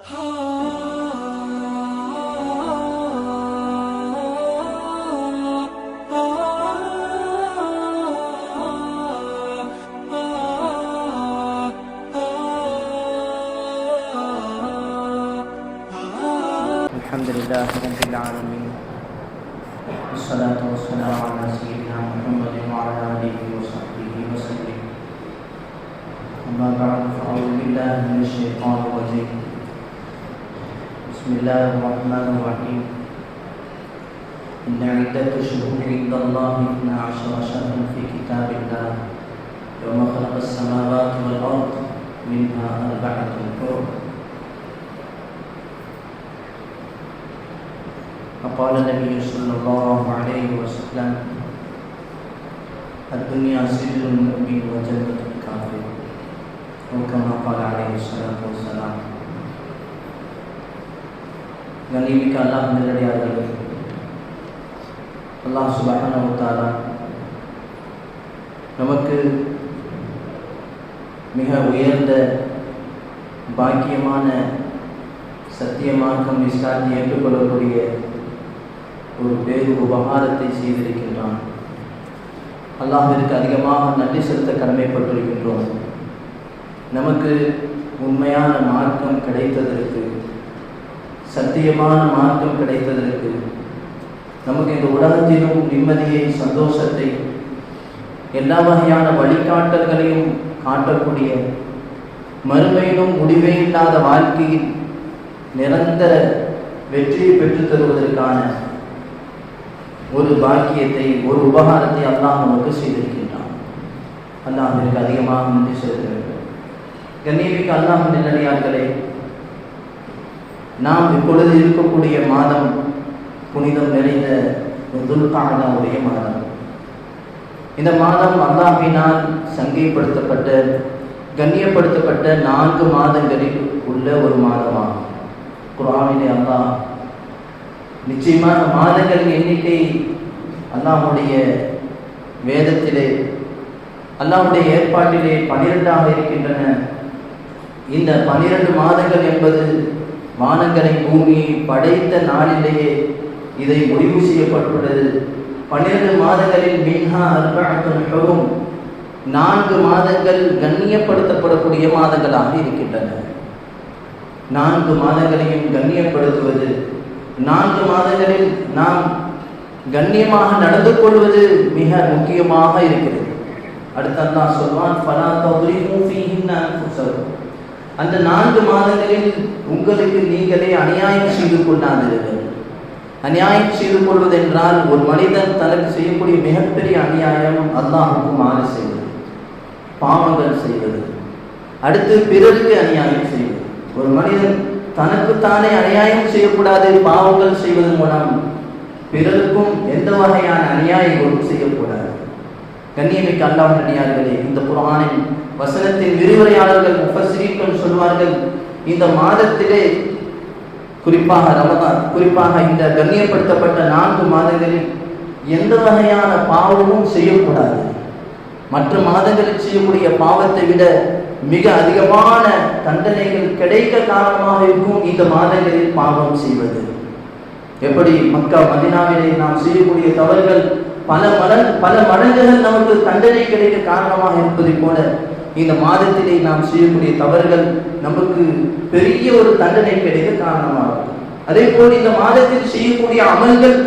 الحمد لله رب العالمين والصلاة والسلام على سيدنا محمد وعلى آله وصحبه وسلم. أما بعد فأعوذ بالله من الشيطان الرجيم. بسم الله الرحمن الرحيم. إن عدة الشهور عند الله 12 شهرا في كتاب الله يوم خلق السماوات والأرض منها 4 حرم. فقال النبي صلى الله عليه وسلم الدنيا سجن المؤمن وجنة الكافر أو كما قال عليه الصلاة والسلام. கண்ணியமிக்க அல்லாஹ் நல்லடியார்களே, அல்லாஹ் சுப்ஹானஹு வ தஆலா நமக்கு மிக உயர்ந்த பாக்கியமான சத்திய மார்க்கம் இஸ்லாத்தை ஏற்றுக்கொள்ளக்கூடிய ஒரு வேறு உபகாரத்தை செய்திருக்கின்றான். அல்லாஹ்விற்கு அதிகமாக நன்றி செலுத்த கடமைப்பட்டிருக்கின்றோம். நமக்கு உண்மையான மார்க்கம் கிடைத்ததற்கு, சத்தியமான மார்க்கம் கிடைத்ததற்கு, நமக்கு இந்த உலகத்திலும் நிம்மதியை, சந்தோஷத்தை, எல்லா வகையான வழிகாட்டல்களையும் காட்டக்கூடிய மறுமையிலும் முடிவே இல்லாத வாழ்க்கையில் நிரந்தர வெற்றியை பெற்றுத் தருவதற்கான ஒரு பாக்கியத்தை, ஒரு உபகாரத்தை அல்லாஹ் நமக்கு செய்திருக்கின்றான். அல்லாஹ்விற்கு அதிகமாக நன்றி செலுத்த வேண்டும். கண்ணியமிக்க அல்லாஹ் நல்லடியார்களே, நாம் இப்பொழுது இருக்கக்கூடிய மாதம் புனிதம் நிறைந்த துல்காதாவுடைய மாதம். இந்த மாதம் அல்லாஹ்வினால் சங்கைப்படுத்தப்பட்ட, கண்ணியப்படுத்தப்பட்ட 4 மாதங்களில் உள்ள ஒரு மாதமாகும். குர்ஆனிலே அல்லாஹ் நிச்சயமாக மாதங்களின் எண்ணிக்கை அல்லாஹ்வுடைய வேதத்திலே, அல்லாஹ்வுடைய ஏற்பாட்டிலே 12ஆக இருக்கின்றன. இந்த 12 மாதங்கள் என்பது வானங்களை பூமியை படைத்த நாளிலேயே இதை முடிவு செய்யப்பட்டுள்ளது. 12 மாதங்களில் மின்ஹா 4 ஹுரும், 4 மாதங்கள் கண்ணியப்படுத்தப்படக்கூடிய மாதங்களாக இருக்கின்றன. 4 மாதங்களையும் கண்ணியப்படுத்துவது, 4 மாதங்களில் நாம் கண்ணியமாக நடந்து கொள்வது மிக முக்கியமாக இருக்கிறது. அடுத்து அல்லாஹ் சொல்வான், ஃபலா தظلموا فيهن أنفسكم. அந்த 4 மாதங்களில் உங்களுக்கு நீங்களே அநியாயம் செய்து கொள்ளாதீர்கள். அநியாயம் செய்து கொள்வது என்றால் ஒரு மனிதன் தனக்கு செய்யக்கூடிய மிகப்பெரிய அநியாயம் அல்லாஹ்வுக்கு மாறு செய்வது, பாவங்கள் செய்வது. அடுத்து பிறருக்கு அநியாயம் செய்வது. ஒரு மனிதன் தனக்குத்தானே அநியாயம் செய்யக்கூடாது. பாவங்கள் செய்வதன் மூலம் பிறருக்கும் எந்த வகையான அநியாயங்களும் செய்யக்கூடாது. கண்ணியமிக்க அல்லாஹ் நல்லடியார்களே, இந்த குர்ஆனின் வசனத்தின் விரிவுரையாளர்கள் முஃபஸ்ஸிரீன்கள் சொல்வார்கள், இந்த மாதத்திலே குறிப்பாக ரமதான், குறிப்பாக இந்த கண்ணியப்படுத்தப்பட்ட 4 மாதங்களில் எந்த வகையான பாவமும் செய்யக்கூடாது. மற்ற மாதங்களில் செய்யக்கூடிய பாவத்தை விட மிக அதிகமான தண்டனைகள் கிடைக்க காரணமாக இருக்கும் இந்த மாதங்களில் பாவம் செய்வது. எப்படி மக்கா மதீனாவிலே நாம் செய்யக்கூடிய தவறுகள் பல மடங்குகள் நமக்கு தண்டனை கிடைக்க காரணமாக இருப்பதை போல, இந்த மாதத்திலே நாம் செய்யக்கூடிய தவறுகள் நமக்கு பெரிய ஒரு தண்டனை கிடைக்க காரணமாகும். அதே போல் இந்த மாதத்தில் செய்யக்கூடிய அமல்கள்,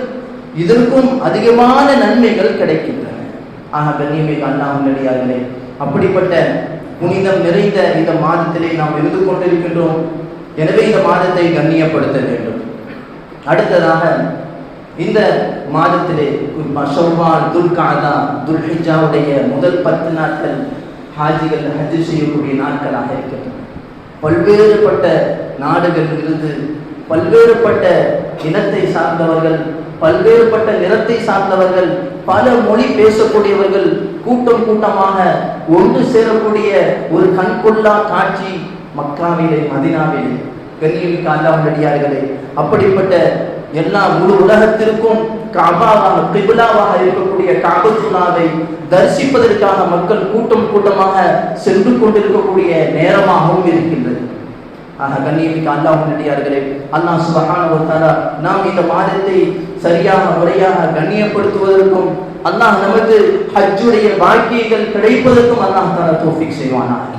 இதற்கும் அதிகமான நன்மைகள் கிடைக்கின்றன. ஆக கண்ணியமிக்க அல்லாஹ் நல்லடியார்களே, அப்படிப்பட்ட புனிதம் நிறைந்த இந்த மாதத்திலே நாம் இருந்து கொண்டிருக்கின்றோம். எனவே இந்த மாதத்தை கண்ணியப்படுத்த வேண்டும். அடுத்ததாக இந்த மாதத்திலே ஷவ்வால், துல்காதா, துல்ஹிஜ்ஜாவுடைய முதல் 10 நாட்கள் ஹாஜிகள் ஹஜ் செய்யக்கூடிய நாட்களாக இருக்கின்றன. பல்வேறுபட்ட நாடுகளிலிருந்து பல்வேறுபட்ட இனத்தை சார்ந்தவர்கள், பல்வேறுபட்ட நிறத்தை சார்ந்தவர்கள், பல மொழி பேசக்கூடியவர்கள் கூட்டம் கூட்டமாக ஒன்று சேரக்கூடிய ஒரு கண்கொள்ளா காட்சி மக்காவிலே, மதீனாவிலே. கண்ணியமிக்க அல்லாஹ் நல்லடியார்களே, அப்படிப்பட்ட எல்லா முழு உலகத்திற்கும் கஅபாவாக, கிப்லாவாக இருக்கக்கூடிய கஅபத்துல்லாவை தரிசிப்பதற்காக மக்கள் கூட்டம் கூட்டமாக சென்று கொண்டிருக்கக்கூடிய நேரமாகவும் இருக்கின்றது. கண்ணியமிக்க அல்லாஹ் நல்லடியார்களே, அல்லாஹ் சுப்ஹானஹு வ தஆலா நாம் இந்த மாதத்தை சரியாக முறையாக கண்ணியப்படுத்துவதற்கும் அல்லாஹ் நமக்கு ஹஜ்ஜுடைய பாக்கியங்கள் கிடைப்பதற்கும் அல்லாஹ் தஆலா தௌஃபீக் செய்வானாக.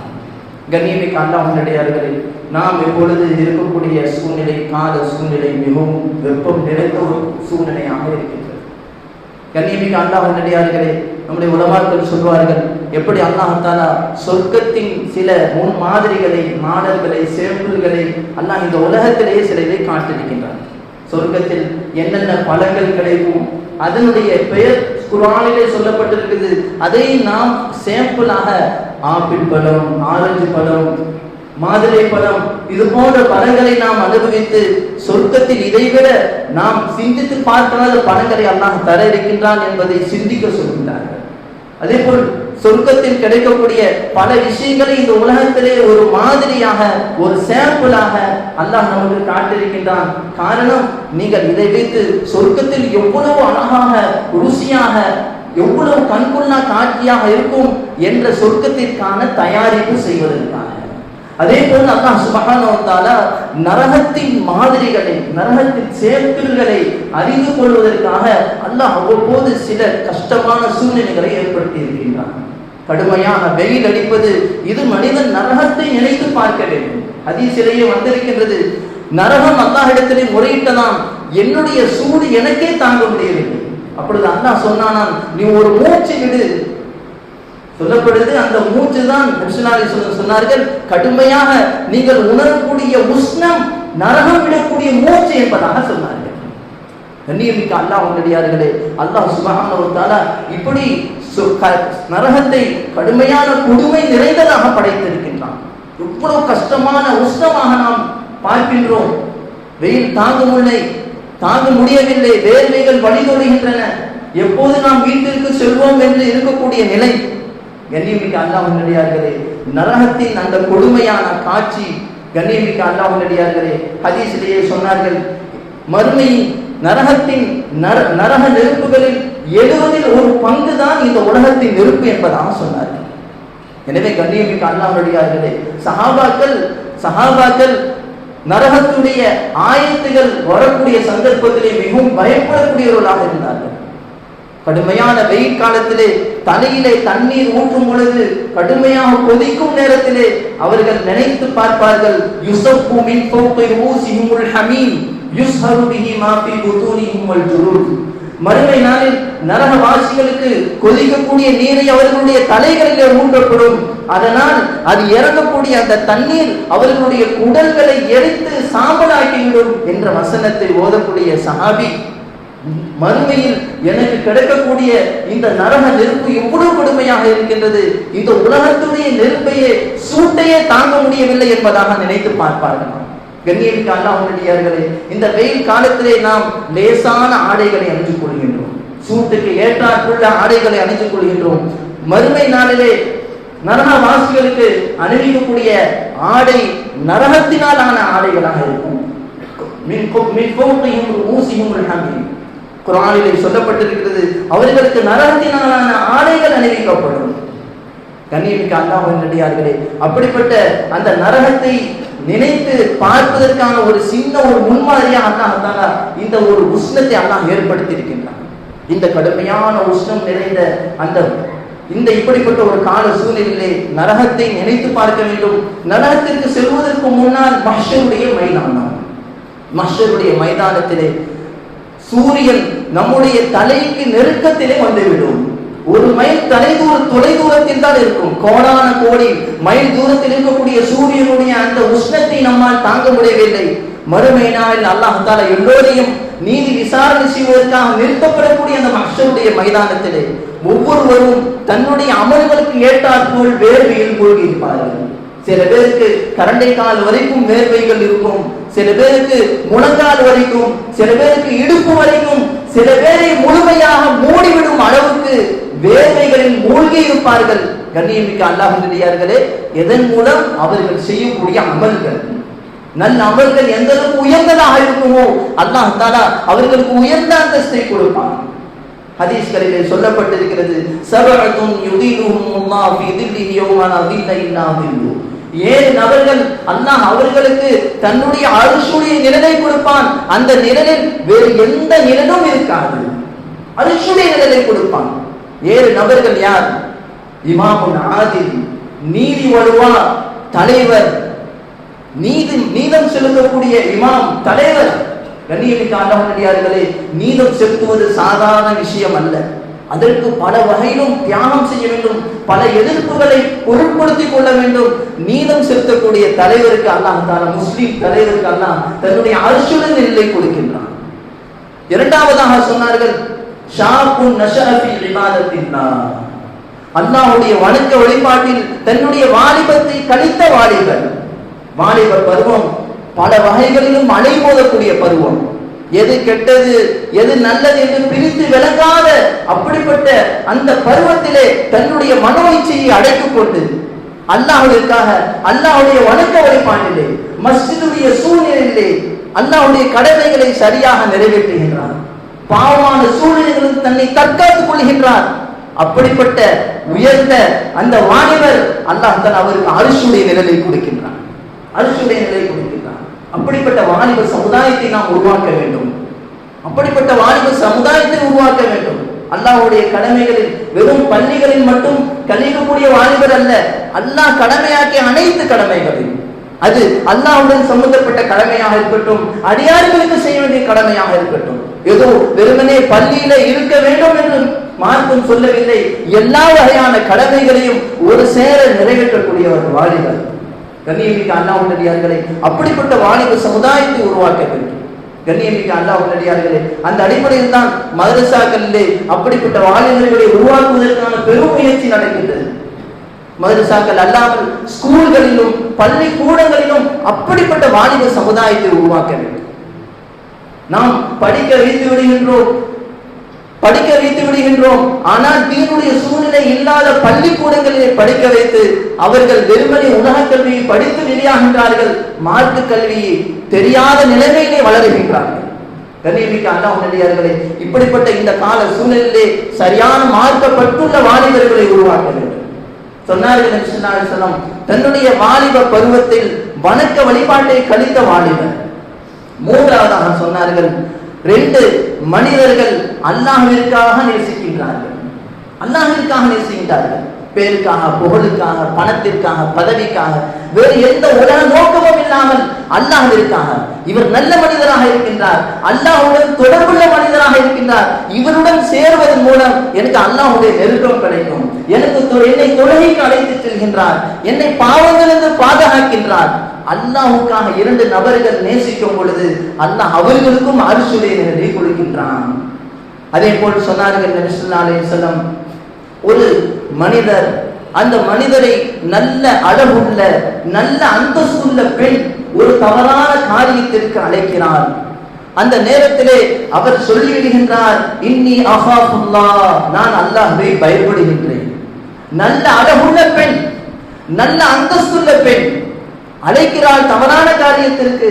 கண்ணியமிக்க அல்லாஹ் நல்லடியார்களே, நாம் எப்பொழுது இருக்கக்கூடிய சூழ்நிலை, கால சூழ்நிலை மிகவும் வெப்பம் நிறைந்த ஒரு சூழ்நிலையாக இருக்கின்றது. கண்ணியமிக்க அல்லாஹ் நல்லடியார்களே, நம்முடைய உலமாக்கள் சொல்வார்கள், எப்படி அல்லாஹ் தஆலா சொர்க்கத்தின் சில முன் மாதிரிகளை, மாடல்களை, சேம்பிள்களை அல்லாஹ் இந்த உலகத்திலேயே சிலதை காட்டிருக்கின்றார். சொர்க்கத்தில் என்னென்ன பழங்கள் கிடைக்கும், அதனுடைய பெயர் குர்ஆனிலே சொல்லப்பட்டிருக்குது. அதை நாம் சேம்பிளாக ஆப்பிள் பழம், ஆரஞ்சு பழம், மாதுளை பழம், இது போன்ற பழங்களை நாம் அனுபவித்து சொர்க்கத்தில் இதைவிட நாம் சிந்தித்து பார்க்காத பழங்களை அல்லாஹ் தர இருக்கின்றான் என்பதை சிந்திக்க சொல்கின்றார்கள். அதே போல் சொர்க்கத்தில் கிடைக்கக்கூடிய பல விஷயங்களை இந்த உலகத்திலே ஒரு மாதிரியாக, ஒரு சாம்பிளாக அல்லாஹ் நமக்கு காட்டிருக்கின்றான். காரணம், நீங்கள் இதை வைத்து சொர்க்கத்தில் எவ்வளவு அழகாக, ருசியாக, எவ்வளவு கண்கொள்ளா காட்சியாக இருக்கும் என்ற சொர்க்கத்திற்கான தயாரிப்பு செய்வதற்காக. அதே போல் அல்லாஹ் சுப்ஹானஹு வ தஆலா நரகத்தின் மாதிரிகளை, நரகத்தின் சேம்பிள்களை அறிந்து கொள்வதற்காக அல்லாஹ் அவ்வப்போது சில கஷ்டமான சூழ்நிலைகளை ஏற்படுத்தி இருக்கின்றான். கடுமையாக வெயில் அடிப்பது, இது மனிதன் நரகத்தை நினைத்து பார்க்க வேண்டும். ஹதீஸிலேயே வந்திருக்கின்றது, நரகம் அல்லாஹ்விடத்திலே முறையிட்டதாம், என்னுடைய சூடு எனக்கே தாங்க முடியவில்லை. அப்பொழுது அல்லாஹ் சொன்னானாம், நீ ஒரு மூச்சு விடு. சொல்லப்படுது, அந்த மூச்சு தான் சொன்னார்கள், கடுமையாக நீங்கள் உணரக்கூடிய உஷ்ணம் நரகம் விடக்கூடிய மூச்சு என்பதாக சொன்னார்கள். கண்ணியமிக்க அல்லாஹ் நல்லடியார்களே, அல்லாஹ் சுப்ஹானஹு வ தஆலா இப்படி நரகத்தை கடுமையான கொடுமை நிறைந்ததாக படைத்திருக்கின்றான். எவ்வளவு கஷ்டமான உஷ்ணமாக நாம் பார்க்கின்றோம். வெயில் தாங்க முடியவில்லை, வேர்வைகள் வழிதோடுகின்றன. எப்போது நாம் வீட்டிற்கு செல்வோம் என்று இருக்கக்கூடிய நிலை. கண்ணியமிக்க அல்லாஹ் நல்லடியார்களே, நரகத்தின் அந்த கொடுமையான காட்சி, கண்ணியமிக்க அல்லாஹ் நல்லடியார்களே, ஹதீஸிலேயே சொன்னார்கள், மறுமையின் நரகத்தின் நரக நெருப்புகளில் 70 ஒரு பங்கு தான் இந்த உலகத்தின் நெருப்பு என்பதாக சொன்னார்கள். எனவே கண்ணியமிக்க அல்லாஹ் நல்லடியார்களே, சஹாபாக்கள் நரகத்துடைய ஆயத்துகள் வரக்கூடிய சந்தர்ப்பத்திலே மிகவும் பயப்படக்கூடியவர்களாக இருந்தார்கள். கடுமையான வெயில் காலத்திலே தலையிலே தண்ணீர் ஊற்றும் பொழுது, கடுமையாக கொதிக்கும் நேரத்திலே அவர்கள் நினைத்து பார்ப்பார்கள், யுஸப்பு மின் ஃபௌகி ரூஸிஹிமுல் ஹமீம் யுஸ்ஹரு பிஹி மா ஃபீ புதூனிஹிம் வல் ஜுலூத். மறுமை நாளில் நரகவாசிகளுக்கு கொதிக்கக்கூடிய நீரை அவர்களுடைய தலைகளிலே ஊற்றப்படும். அதனால் அது இறங்கக்கூடிய அந்த தண்ணீர் அவர்களுடைய உடல்களை எரித்து சாம்பலாக்கிவிடும் என்ற வசனத்தை ஓதக்கூடிய சஹாபி, மறுமையில் எனக்கு கிடைக்கக்கூடிய இந்த நரக நெருப்பு எவ்வளவு கொடுமையாக இருக்கின்றது, இந்த உலகத்துடைய நெருப்பையே, சூட்டையே தாங்க முடியவில்லை என்பதாக நினைத்து பார்ப்பார்கள். கண்ணியமிக்க அல்லாஹ் நல்லடியார்களே, இந்த வெயில் காலத்திலே நாம் லேசான ஆடைகளை அணிந்து கொள்கின்றோம், சூட்டுக்கு ஏற்றாற்புள்ள ஆடைகளை அணிந்து கொள்கின்றோம். மறுமை நாளிலே நரகவாசிகளுக்கு அணிவிக்கக்கூடிய ஆடை நரகத்தினால் ஆன ஆடைகளாக இருக்கும். குர்ஆனிலே சொல்லப்பட்டிருக்கிறது, அவர்களுக்கு நரகத்தினாலான ஆடைகள் அணிவிக்கப்படும். கண்ணியமிக்க அல்லாஹ் நல்லடியார்களே, அப்படிப்பட்ட அந்த நரகத்தை நினைத்து பார்ப்பதற்கான ஒரு சின்ன ஒரு முன்மாதிரியாக அல்லாஹ் தஆலா இந்த ஒரு உஷ்ணத்தை அல்லாஹ் ஏற்படுத்தி இருக்கின்றான். இந்த கடுமையான உஷ்ணம் நிறைந்த இந்த இப்படிப்பட்ட ஒரு கால சூழ்நிலையிலே நரகத்தை நினைத்து பார்க்க வேண்டும். நரகத்திற்கு செல்வதற்கு முன்னால் மஹ்ஷருடைய மைதானத்திலே சூரியன் நம்முடைய தலைக்கு நெருக்கத்திலே வந்துவிடும். ஒரு மைல் தொலைதூரத்தில் தான் இருக்கும். கோடான கோடி மைல் தூரத்தில் இருக்கக்கூடிய சூரியனுடைய அந்த உஷ்ணத்தை நம்மால் தாங்க முடியவில்லை. மறுமை நாளில் அல்லாஹ் தஆலா எல்லோரையும் நீதி விசாரணை செய்வதற்காக நிறுத்தப்படக்கூடிய அந்த மஹ்ஷருடைய மைதானத்திலே ஒவ்வொருவரும் தன்னுடைய அமல்களுக்கு ஏற்றாற்போல் வேர்வையில் மூழ்கி இருப்பார்கள். சில பேருக்கு கரண்டை கால் வரைக்கும் வேர்வைகள் இருக்கும், சில பேருக்கு முழங்கால் வரைக்கும், சில பேருக்கு இடுப்பு வரைக்கும், சில பேரை முழுமையாக மூடிவிடும் அளவுக்கு வேர்வைகளில் மூழ்கி இருப்பார்கள். கண்ணியமிக்க அல்லாஹ் நல்லடியார்களே, எதன் மூலம் அவர்கள் செய்யக்கூடிய அமல்கள், நல்ல அமல்கள் எந்த அளவுக்கு உயர்ந்ததாக இருக்குமோ அல்லாஹ் தஆலா அவர்களுக்கு உயர்ந்த அந்தஸ்தை கொடுப்பான். ஹதீஸ்களிலே சொல்லப்பட்டிருக்கிறது, சபஅத்துன் யுதிலுஹுமுல்லாஹு ஃபீ தில்லிஹி யௌம லா தில்ல இல்லா தில்லு. 7 நபர்கள் அல்லாஹ் அவர்களுக்கு தன்னுடைய அர்ஷுடைய நிழலை கொடுப்பான். அந்த நிழலில் வேறு எந்த நிழலும் இருக்காது. அர்ஷுடைய நிழலை கொடுப்பான். 7 நபர்கள் யார்? இமாமுல் ஆதில், நீதி வழுவார் தலைவர், நீதம் செலுத்தக்கூடிய இமாம் தலைவர். கண்ணியமிக்க அல்லாஹ்வினடியார்களே, நீதம் செலுத்துவது சாதாரண விஷயம் அல்ல. அதற்கு பல வகையிலும் தியாகம் செய்ய வேண்டும், பல எதிர்ப்புகளை பொருட்படுத்திக் கொள்ள வேண்டும். நீதம் செலுத்தக்கூடிய தலைவருக்கு அல்லாஹ் தஆலா, முஸ்லிம் தலைவருக்கு அல்லாஹ் தன்னுடைய அர்ஷுடன் நிலை கொடுக்கின்றான். இரண்டாவதாக சொன்னார்கள், ஷாபுன் நஷஅ ஃபீ இபாதத்தில்லாஹ், அல்லாஹ்வுடைய வணக்க வழிபாட்டில் தன்னுடைய வாலிபத்தை கழித்த வாலிபர். வாலிபர் பருவம் பல வகைகளிலும் அலைமோதக்கூடிய பருவம். எது கெட்டது எது நல்லது என்று பிரித்து விளங்காத அப்படிப்பட்ட அந்த பருவத்திலே தன்னுடைய மனோ இச்சையை அடைத்துக் கொண்டு அல்லாஹ்வுக்காக அல்லாஹ்வுடைய வணக்க வழிபாட்டிலே மஸ்ஜிதுடைய சூழ்நிலையிலே அல்லாஹ்வுடைய கடமைகளை சரியாக நிறைவேற்றுகின்றார். பாவமான சூழ்நிலைகளில் தன்னை தற்காத்துக் கொள்கின்றார். அப்படிப்பட்ட உயர்ந்த அந்த வாலிபர் அல்லாஹ் தான் அவருக்கு அர்ஷுடைய நிழலை கொடுக்கின்றான். அர்ஷுடைய நிலை கொடுக்கின்றான். அப்படிப்பட்ட வாலிப சமுதாயத்தை நாம் உருவாக்க வேண்டும். அப்படிப்பட்ட வாலிப சமுதாயத்தை உருவாக்க வேண்டும். அல்லாஹ்வுடைய கடமைகளில் வெறும் பள்ளிகளில் மட்டும் கழிக்கக்கூடிய வாலிபர் அல்ல, அல்லாஹ் கடமையாக்கிய அனைத்து கடமைகளில், அது அல்லாஹ்வுடன் சம்பந்தப்பட்ட கடமையாக இருக்கட்டும், அடியார்களுக்கு செய்ய வேண்டிய கடமையாக இருக்கட்டும், ஏதோ வெறுமனே பள்ளியில இருக்க வேண்டும் என்று மார்க்கம் சொல்லவில்லை. எல்லா வகையான கடமைகளையும் ஒரு சேர நிறைவேற்றக்கூடிய ஒரு வாலிபர். கண்ணியமிக்க அல்லாஹ்வுடையார்களே, அப்படிப்பட்ட வாலிப சமுதாயத்தை உருவாக்க வேண்டும். கண்ணியமிக்க அல்லாஹ்வுடையார்களே, அந்த அடிப்படையில் தான் மதரசாக்களிலே அப்படிப்பட்ட வாலிபர்களை உருவாக்குவதற்கான பெரும் முயற்சி நடக்கின்றது. மதரசாக்கள் அல்லாமல் ஸ்கூல்களிலும் பள்ளி கூடங்களிலும் அப்படிப்பட்ட வாலிப சமுதாயத்தை உருவாக்க வேண்டும். நாம் படிக்க வைத்து விடுகின்றோம். ஆனால் தீனுடைய சூழ்நிலை இல்லாத பள்ளிக்கூடங்களிலே படிக்க வைத்து அவர்கள் வெறுமனே உலக கல்வியை படித்து வெளியாகின்றார்கள், மார்க்க கல்வியை தெரியாத நிலைமையிலே வளருகின்றார்கள். கண்ணியமிக்க அல்லாஹ்வுடையார்களே, இப்படிப்பட்ட இந்த கால சூழ்நிலையிலே சரியான மார்க்கப்பட்டுள்ள வாலிபர்களை உருவாக்க வேண்டும். சொன்னார்கள் நபி ஸல்லல்லாஹு அலைஹி வஸல்லம், தன்னுடைய வாலிப பருவத்தில் வணக்க வழிபாட்டை கழித்த வாலிபர். மூன்றாவதாக சொன்னார்கள், 2 மனிதர்கள் அல்லாஹ்விற்காக நேசிக்கின்றார்கள். அல்லாஹ்விற்காக நேசிக்கின்றார்கள். பேருக்காக, புகழுக்காக, பணத்திற்காக, பதவிக்காக, வேறு எந்த உலக நோக்கமும் இல்லாமல் அல்லாஹ்விற்காக. இவர் நல்ல மனிதராக இருக்கின்றார், அல்லாஹ்வுடன் தொடர்புள்ள மனிதராக இருக்கின்றார், இவருடன் சேர்வதன் மூலம் எனக்கு அல்லாஹ்வுடைய நெருக்கம் கிடைக்கும், என்னை தொழுகைக்கு அழைத்து செல்கின்றார், என்னை பாவங்களிலிருந்து பாதுகாக்கின்றார். அல்லாஹ்வுக்காக 2 நபர்கள் நேசிக்கும் பொழுது அல்லாஹ் அவர்களுக்கும் அர்ஷுடைய நிழலை கொடுக்கின்றான். அதே போல் சொன்னார்கள் நபி ஸல்லல்லாஹு அலைஹி வஸல்லம், ஒரு மனிதர், அந்த மனிதரை நல்ல அழகுள்ள நல்ல அந்தஸ்துள்ள பெண் ஒரு தவறான காரியத்திற்கு அழைக்கிறார். அந்த நேரத்திலே அவர் சொல்லிவிடுகின்றார், இன்னி அஹாஃபுல்லாஹ், நான் அல்லாஹ்வை பயப்படுகின்றேன். நல்ல அழகுள்ள பெண், நல்ல அந்தஸ்துள்ள பெண் அழைக்கிறாள் தவறான காரியத்திற்கு.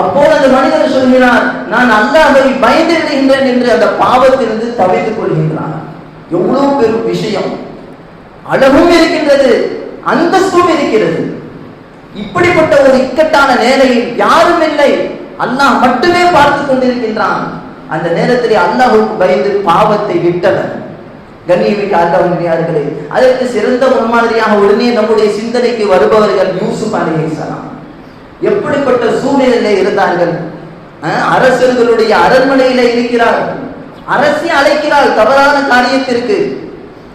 அப்போது அந்த மனிதர் சொல்கிறார், நான் அல்லாஹ்வை பயந்து விடுகின்றேன் என்று அந்த பாவத்திலிருந்து தவிர்த்துக் கொள்கின்றார். எவ்வளவு பெரும் விஷயம்! அழகும் இருக்கின்றது, அந்தஸ்தும் இருக்கிறது. இப்படிப்பட்ட ஒரு இக்கட்டான நேரையில் யாரும் இல்லை, அல்லாஹ் மட்டுமே பார்த்து கொண்டிருக்கின்றான். அந்த நேரத்திலே அல்லாஹ்வுக்கு பயந்து பாவத்தை விட்டவர். கண்ணியமிக்க அல்லாஹ்வினர்களே, அதற்கு சிறந்த முன்மாதிரியாக உடனே நம்முடைய சிந்தனைக்கு வருபவர்கள் யூசுப் அலைஹிஸ்ஸலாம். எப்படிப்பட்ட சூழ்நிலையிலே இருந்தார்கள்! அரசர்களுடைய அரண்மனையிலே இருக்கிறார்கள். அரசி அழைக்கிறாள் தவறான காரியத்திற்கு.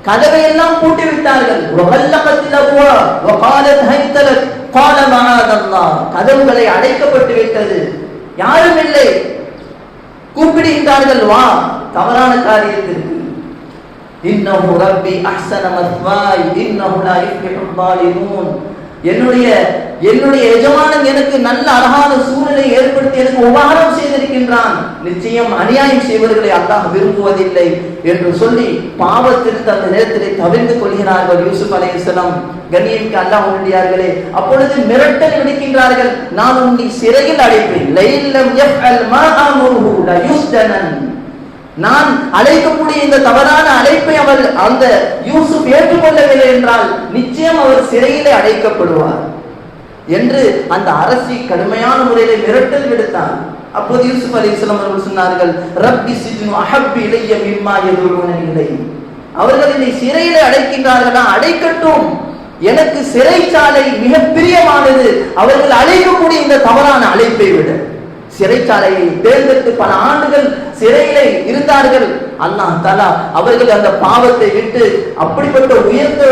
கதவை எல்லாம் பூட்டி விட்டார்கள். கதவுகளை அடைக்கப்பட்டு விட்டது, யாரும் இல்லை. கூப்பிடுகின்றார்கள், வா, தவறான காரியத்திற்கு. இன்னஹு ரப்பி அஹ்ஸன மத்வாய் இன்னஹு லா யுஃப்லிஹுல் ஸாலிமூன். என்னுடைய எஜமானன் எனக்கு நல்ல அழகான சூழ்நிலை ஏற்படுத்தி எனக்கு உபகாரம் செய்திருக்கின்றான், நிச்சயம் அநியாயம் செய்வர்களை அல்லாஹ் விரும்புவதில்லை என்று சொல்லி பாவத்திற்கு அந்த நேரத்திலே தவிர்த்து கொள்கிறார்கள் யூசுப் அலைஹிஸ்ஸலாம். கண்ணியமிக்க அல்லாஹ்வுடையார்களே, அப்பொழுது மிரட்டல் விடுக்கின்றார்கள், நான் உன்னை சிறையில் அடைப்பேன். லைல்லம் யஃஅல் மா அமுருஹு லா யுஸ்ஜனன். நான் அழைக்கக்கூடிய இந்த தவறான அழைப்பை அவர் அந்த யூசுப் ஏற்றுக்கொள்ளவில்லை என்றால் நிச்சயம் அவர் சிறையிலே அடைக்கப்படுவார். என்று அந்த அரசி கடுமையான முறையிலே மிரட்டல் விடுத்தார். அப்போது யூசுப் அலைஹிஸ்ஸலாம் அவர்கள் சொன்னார்கள், ரப்பி சிஜ்னு அஹப்பு இலைய மிம்மா யதுஊனனி இலைஹி. அவர்கள் என்னை சிறையிலே அடைக்கின்றார்களா, அடைக்கட்டும், எனக்கு சிறைச்சாலை மிக பிரியமானது. அவர்கள் அழைக்கக்கூடிய இந்த தவறான அழைப்பை விட சிறைச்சாலையை தேர்ந்தெடுத்து பல ஆண்டுகள் சிறையிலே இருந்தார்கள். அல்லாஹ் தஆலா அவர்கள் அந்த பாவத்தை விட்டு அப்படிப்பட்ட உயர்ந்த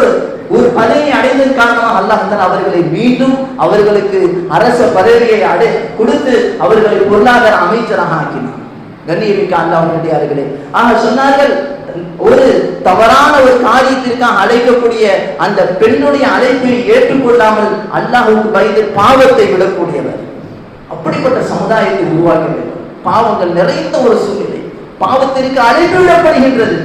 ஒரு பதவியை அடைந்ததன் காரணமாக அல்லாஹ் தஆலா அவர்களை மீண்டும் அவர்களுக்கு அரச பதவியை கொடுத்து அவர்களை பொருளாதார அமைச்சராக ஆக்கினார். கண்ணியமிக்க அல்லாஹ்வுடையார்களே, ஆக சொன்னார்கள், ஒரு தவறான ஒரு காரியத்திற்காக அழைக்கக்கூடிய அந்த பெண்ணுடைய அழைப்பை ஏற்றுக்கொள்ளாமல் அல்லாஹ்வுக்கு பயந்து பாவத்தை விடக்கூடியவர். அப்படிப்பட்ட சமுதாயத்தை உருவாக்க வேண்டும். பாவங்கள் நிறைந்த ஒரு சூழ்நிலை, பாவத்திற்கு அழைப்பு விடப்படுகின்றது.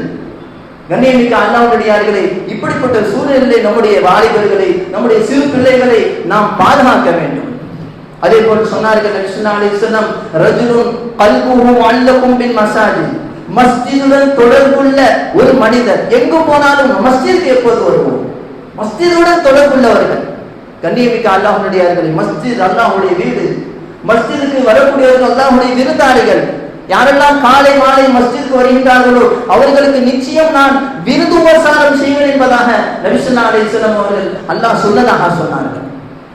கண்ணியமிக்க அல்லாஹ்வுடையார்களே, இப்படிப்பட்ட சூழ்நிலையை நம்முடைய வாலிபர்களை, நம்முடைய சிறு பிள்ளைகளை நாம் பாதுகாக்க வேண்டும். அதே போல் சொன்னார்கள் நபி ஸல்லல்லாஹு அலைஹி வஸல்லம், ரஜுலுன் கல்புஹு முஅல்லகும் பில் மஸாஜித், மஸ்ஜிதுடன் தொடர்புள்ள ஒரு மனிதர் எங்கு போனாலும் மஸ்ஜிதுக்கு எப்போது வருவோம், மஸ்ஜிதுடன் தொடர்புள்ளவர்கள். கண்ணியமிக்க அல்லாஹ்வுடையார்களே, மஸ்ஜித் அல்லாஹ்வுடைய வீடு. மஸ்ஜிதுக்கு வரக்கூடியவர்கள் அல்லாஹ்வுடைய விருந்தாளிகள். யாரெல்லாம் காலை மாலை மஸ்ஜிதுக்கு வருகின்றார்களோ அவர்களுக்கு நிச்சயம் நான் விருந்து உபசாரம் செய்வேன் என்பதாக நபி ஸல்லல்லாஹு அலைஹி வஸல்லம் அவர்கள் அல்லாஹ் சொன்னதாக சொன்னார்கள்.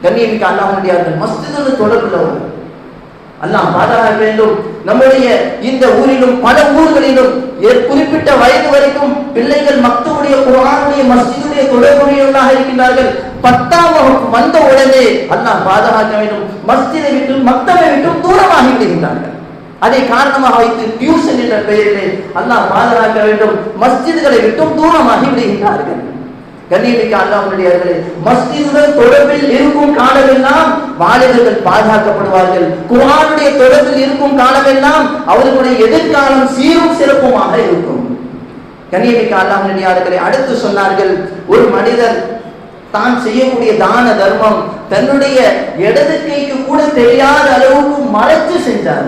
கண்ணியமிக்க அல்லாஹ்வுடையார்கள், மஸ்ஜிதுடன் தொடர்புள்ளவர்கள் அல்லாஹ் பாதுகாக்க வேண்டும். நம்முடைய இந்த ஊரிலும் பல ஊர்களிலும் குறிப்பிட்ட வயது வரைக்கும் பிள்ளைகள் மக்தபுடைய குர்ஆனுடைய மஸ்ஜிதுடைய தொடர்புடையவர்களாக இருக்கின்றார்கள். 10ஆம் வகுப்பு வந்த உடனே அல்லாஹ் பாதுகாக்க வேண்டும், மஸ்ஜிதை விட்டு மக்தபை விட்டு தூரமாகி விடுகின்றார்கள். அதை காரணமாக வைத்து டியூஷன் என்ற பெயரிலே அல்லாஹ் பாதுகாக்க வேண்டும், மஸ்ஜிதுகளை விட்டும் தூரமாகி விடுகின்றார்கள். கண்ணியமிக்க அல்லாஹ்வுடையார்களே, மஸ்ஜிதுடன் தொடர்பில் இருக்கும் காலமெல்லாம் வாலிபர்கள் பாதுகாக்கப்படுவார்கள். குர்ஆனுடைய தொடர்பில் இருக்கும் காலமெல்லாம் அவர்களுடைய எதிர்காலம் சீரும் சிறப்புமாக இருக்கும். கண்ணியமிக்க அல்லாஹ்வுடையார்களே, அடுத்து சொன்னார்கள், ஒரு மனிதர் தான் செய்யக்கூடிய தான தர்மம் தன்னுடைய இடது கைக்கு கூட தெரியாத அளவுக்கு மறைச்சு செஞ்சார்.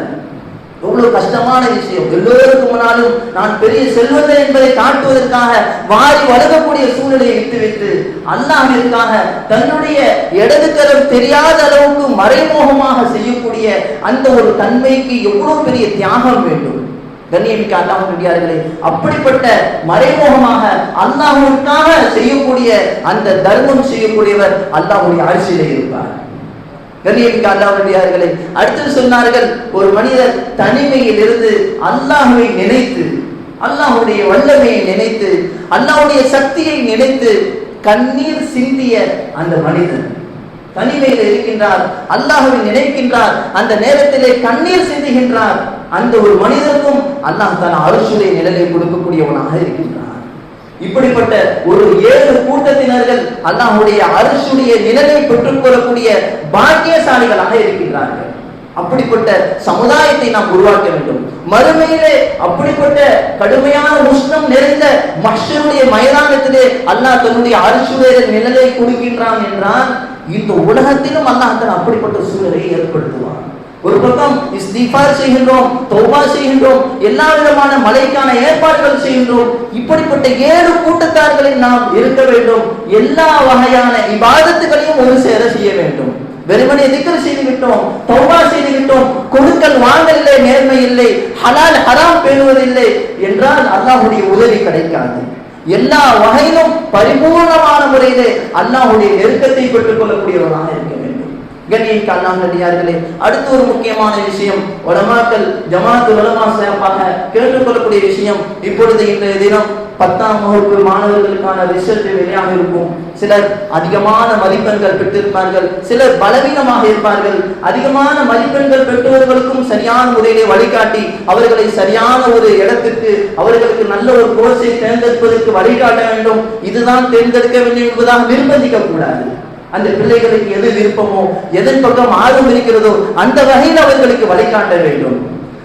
எவ்வளவு கஷ்டமான விஷயம். எல்லோருக்கும் முன்னாலும் நான் பெரிய செல்வந்தன் என்பதை காட்டுவதற்காக வாரி வழங்கக்கூடிய சூழ்நிலையை விட்டுவிட்டு அல்லாஹ்விற்காக தன்னுடைய இடது கரம் தெரியாத அளவுக்கு மறைமுகமாக செய்யக்கூடிய அந்த ஒரு தன்மைக்கு எவ்வளவு பெரிய தியாகம் வேண்டும். கண்ணியமிக்க அல்லாஹ்வுடையார்களே, அப்படிப்பட்ட மறைமுகமாக அல்லாஹ்வுக்காக செய்யக்கூடிய அந்த தர்மம் செய்யக்கூடியவர் அல்லாஹ்வுடைய அரசிலே இருப்பார். கண்ணியமிக்க அல்லாஹ்வுடையார்களே, அடுத்து சொன்னார்கள், ஒரு மனிதர் தனிமையில் இருந்து அல்லாஹ்வை நினைத்து, அல்லாஹ்வுடைய வல்லமையை நினைத்து, அல்லாஹ்வுடைய சக்தியை நினைத்து கண்ணீர் சிந்திய அந்த மனிதன் தனிமையில் இருக்கின்றார், அல்லாஹ்வை நினைக்கின்றார், அந்த நேரத்திலே கண்ணீர் சிந்துகின்றார். அந்த ஒரு மனிதனுக்கும் அல்லாஹ் தன் அருளுடைய நிழலை கொடுக்கக்கூடியவனாக இருக்கின்றார். இப்படிப்பட்ட ஒரு 7 கூட்டத்தினர்கள் அல்லாஹ்வுடைய அருளுடைய நிழலை பெற்றுக் கொள்ளக்கூடிய பாக்கியசாலிகளாக இருக்கின்றார்கள். அப்படிப்பட்ட சமுதாயத்தை நாம் உருவாக்க வேண்டும். மறுமையிலே அப்படிப்பட்ட கடுமையான உஷ்ணம் நிறைந்த மஹ்ஷருடைய மைதானத்திலே அல்லாஹ் தன்னுடைய அருளுடைய நிழலை கொடுக்கின்றான் என்றால் இந்த உலகத்திலும் அல்லாஹ் தன் அப்படிப்பட்ட சூழலை ஏற்படுத்துவான். ஒரு பக்கம் இஸ்திஃபார் செய்கின்றோம், தௌபா செய்கின்றோம், எல்லா விதமான மலைக்கான ஏற்பாடுகள் செய்கின்றோம். இப்படிப்பட்ட 7 கூட்டத்தார்களில் நாம் இருக்க வேண்டும். எல்லா வகையான இபாதத்துகளையும் ஒரு சேர செய்ய வேண்டும். வெறுமனே திக்ர் செய்து விட்டோம், தௌபா செய்து விட்டோம், கொடுக்கல் வாங்கல்ல நேர்மை இல்லை, ஹலால் ஹராம் பேணுவதில்லை என்றால் அல்லாஹ்வுடைய உதவி கிடைக்காது. எல்லா வகையிலும் பரிபூர்ணமான முறையிலே அல்லாஹ்வுடைய நெருக்கத்தை பெற்றுக் கொள்ளக்கூடியவராக இருக்க வேண்டும். கண்ணியமிக்க அல்லாஹ்வுடையார்களே, அடுத்து ஒரு முக்கியமான விஷயம், உலமாக்கள் ஜமாஅத்துல் உலமா சார்பாக கேட்டுக்கொள்ளக்கூடிய விஷயம். இப்பொழுது இன்றைய தினம் 10ஆம் வகுப்பு மாணவர்களுக்கான ரிசல்ட் வெளியாக இருக்கும். சிலர் அதிகமான மதிப்பெண்கள் பெற்றிருப்பார்கள், சிலர் பலவீனமாக இருப்பார்கள். அதிகமான மதிப்பெண்கள் பெற்றவர்களுக்கும் சரியான முறையிலே வழிகாட்டி அவர்களை சரியான ஒரு இடத்திற்கு, அவர்களுக்கு நல்ல ஒரு கோர்ஸை தேர்ந்தெடுப்பதற்கு வழிகாட்ட வேண்டும். இதுதான் தேர்ந்தெடுக்க வேண்டும் என்பதாக நிர்பந்திக்க கூடாது. அந்த பிள்ளைகளுக்கு எது விருப்பமோ, எதன் பக்கம் ஆர்வம் இருக்கிறதோ அந்த வகையில் அவர்களுக்கு வழிகாட்ட வேண்டும்.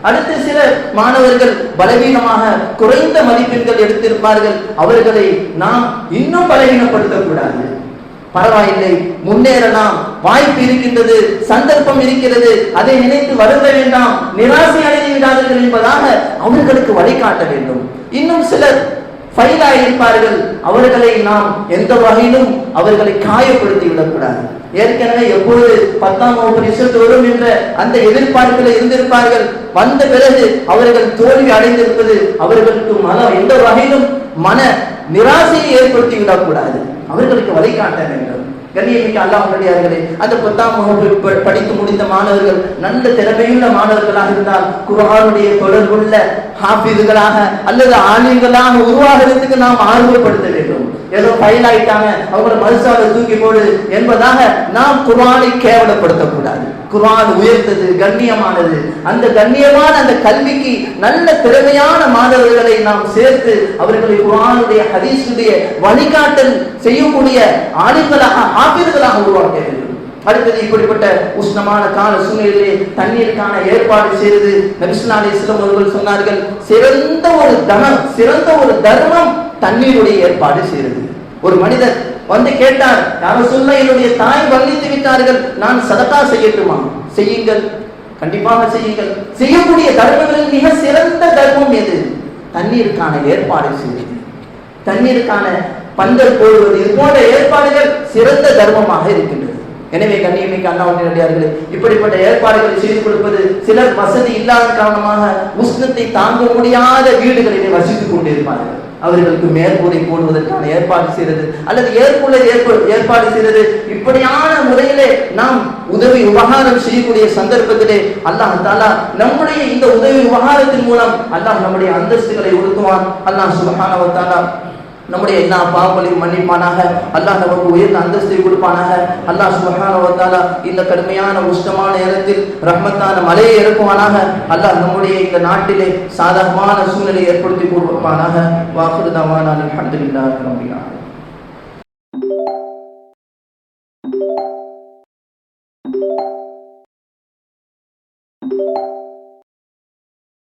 அடுத்து சில மாணவர்கள் பலவீனமாக குறைந்த மதிப்பெண்கள் எடுத்திருப்பார்கள், அவர்களை நாம் இன்னும் பலவீனப்படுத்தக்கூடாது. பரவாயில்லை, முன்னேறலாம், வாய்ப்பு இருக்கின்றது, சந்தர்ப்பம் இருக்கிறது, அதை நினைத்து வருந்த வேண்டாம், நிராசை அடைந்து விடாதீர்கள் என்பதாக அவர்களுக்கு வழிகாட்ட வேண்டும். இன்னும் சிலர் ஃபைலாக இருப்பார்கள், அவர்களை நாம் எந்த வகையிலும் அவர்களை காயப்படுத்தி விடக்கூடாது. ஏற்கனவே எப்பொழுது 10ஆம் வகுப்பு ரிசல்ட் வரும் என்ற அந்த எதிர்பார்ப்பில் இருந்திருப்பார்கள். வந்த பிறகு அவர்கள் தோல்வி அடைந்திருப்பது அவர்களுக்கு எந்த வகையிலும் மன நிராசையை ஏற்படுத்தி விடக்கூடாது. அவர்களுக்கு வழிகாட்ட வேண்டும். கண்ணியமிக்க அல்லாஹ்வுடையார்களே, அந்த 10ஆம் வகுப்பு படித்து முடித்த மாணவர்கள் நல்ல திறமையுள்ள மாணவர்களாக இருந்தால் குர்ஆனுடைய தொடர்புள்ள ஹாஃபிதுகளாக அல்லது ஆலிம்களாக உருவாகிறதுக்கு நாம் ஆர்வப்படுத்த வேண்டும். ஏதோ ஃபைல் ஆயிட்டாங்க அவங்கள மதுசாவை தூக்கி போடு என்பதாக நாம் குர்ஆனை கேவலப்படுத்தக்கூடாது. குர்ஆன் உயர்த்தது, கண்ணியமானது. அந்த கண்ணியமான அந்த கல்விக்கு நல்ல திறமையான மாணவர்களை நாம் சேர்த்து அவர்களை குர்ஆனுடைய ஹதீஸுடைய வழிகாட்டல் செய்யக்கூடிய ஆலிம்களாக ஆபிர்களாக உருவாக்க வேண்டும். அடுத்தது, இப்படிப்பட்ட உஷ்ணமான கால சூழ்நிலையிலே தண்ணீருக்கான ஏற்பாடு செய்து நபி ஸல்லல்லாஹு அலைஹி வஸல்லம் அவர்கள் சொன்னார்கள், சிறந்த ஒரு தர்மம் தண்ணீருடைய ஏற்பாடு செய்கிறது. ஒரு மனிதர் வந்து கேட்டார், யார சொல்ல என்னுடைய தாய் வர்ணித்து விட்டார்கள், நான் சதகா செய்யட்டுமா? செய்யுங்கள், கண்டிப்பாக செய்யுங்கள். செய்யக்கூடிய தர்மங்களில் மிக சிறந்த தர்மம் எது? தண்ணீருக்கான ஏற்பாடு செய்வது, தண்ணீருக்கான பந்தல் போடுவது, இது போன்ற ஏற்பாடுகள் சிறந்த தர்மமாக இருக்கின்றது. எனவே கண்ணியமிக்க அல்லாஹ்வுடையார்களே, இப்படிப்பட்ட ஏற்பாடுகளை செய்து கொடுப்பது, சிலர் வசதி இல்லாத காரணமாக உஷ்ணத்தை தாங்க முடியாத வீடுகளிலே வசித்துக் கொண்டிருப்பார்கள். அவர்களுக்கு மேற்கூரை போடுவதற்கான ஏற்பாடு செய்கிறது அல்லது ஏற்பாடு செய்கிறது. இப்படியான முறையிலே நாம் உதவி உபகாரம் செய்யக்கூடிய சந்தர்ப்பத்திலே அல்லாஹ் தஆலா நம்முடைய இந்த உதவி உபகாரத்தின் மூலம் அல்லாஹ் நம்முடைய அந்தஸ்துகளை உயர்த்துவான். அல்லாஹ் சுப்ஹானஹு வ தஆலா நம்முடைய எல்லா பாவங்களையும் மன்னிப்பானாக. அல்லாஹ் நமக்கு உயர்ந்த அந்தஸ்தை கொடுப்பானாக. அல்லாஹ் சுப்ஹானஹு வ தஆலா இந்த கடுமையான உஷ்ணமான நேரத்தில் ரஹ்மத்தான மழையை இறக்குவானாக. அல்லாஹ் நம்முடைய இந்த நாட்டிலே சாதகமான சூழ்நிலையை ஏற்படுத்தி கொடுப்பானாக. வாஹிரு தவானா அல்ஹம்துலில்லாஹி ரப்பில் ஆலமீன்.